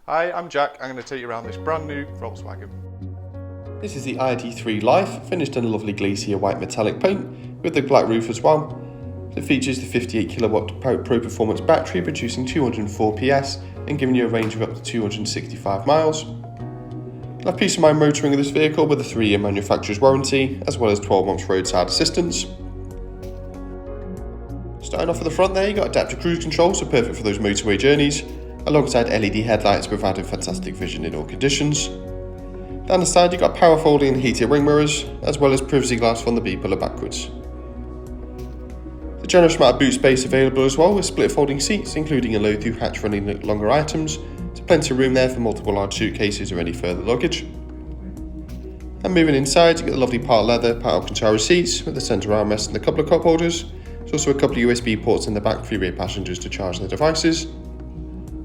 Hi, I'm Jack. I'm going to take you around this brand new Volkswagen. This is the ID.3 Life, finished in a lovely glacier white metallic paint with the black roof as well. It features the 58 kilowatt Pro Performance battery producing 204 PS and giving you a range of up to 265 miles. You'll have peace of mind motoring of this vehicle with a 3-year manufacturer's warranty as well as 12 months roadside assistance. Starting off at the front there, you got adaptive cruise control, so perfect for those motorway journeys, alongside LED headlights providing fantastic vision in all conditions. Down the side you got power folding and heated wing mirrors, as well as privacy glass from the B-pillar backwards. The generous amount of boot space available as well, with split folding seats including a low through hatch for any longer items, so plenty of room there for multiple large suitcases or any further luggage. And moving inside you get the lovely part leather, part Alcantara seats with the centre armrest and a couple of cup holders. There's also a couple of USB ports in the back for your rear passengers to charge their devices.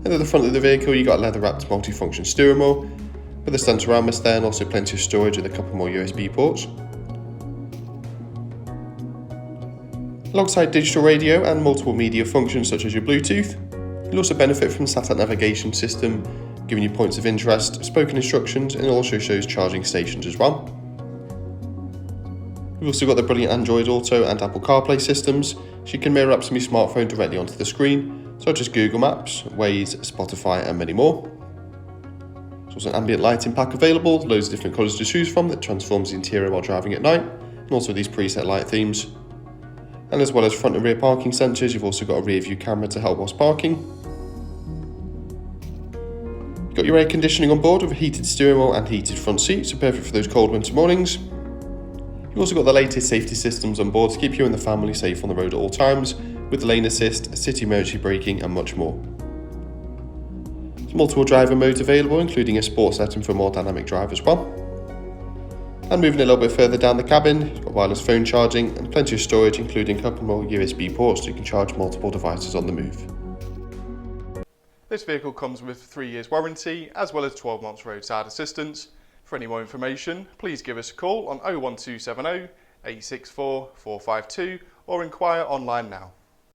And at the front of the vehicle you got a leather wrapped multifunction steering wheel with a centre armrest there and also plenty of storage with a couple more USB ports. Alongside digital radio and multiple media functions such as your Bluetooth, you'll also benefit from satellite navigation system, giving you points of interest, spoken instructions, and it also shows charging stations as well. We've also got the brilliant Android Auto and Apple CarPlay systems, so you can mirror apps from your smartphone directly onto the screen, such as Google Maps, Waze, Spotify and many more. There's also an ambient lighting pack available, loads of different colours to choose from that transforms the interior while driving at night, and also these preset light themes. And as well as front and rear parking sensors, you've also got a rear view camera to help whilst parking. You've got your air conditioning on board with a heated steering wheel and heated front seats, so perfect for those cold winter mornings. You've also got the latest safety systems on board to keep you and the family safe on the road at all times, with lane assist, city emergency braking and much more. There's multiple driver modes available, including a sport setting for a more dynamic drive as well. And moving a little bit further down the cabin, you've got wireless phone charging and plenty of storage, including a couple more USB ports so you can charge multiple devices on the move. This vehicle comes with 3 years warranty as well as 12 months roadside assistance. For any more information, please give us a call on 01270 864 452 or inquire online now.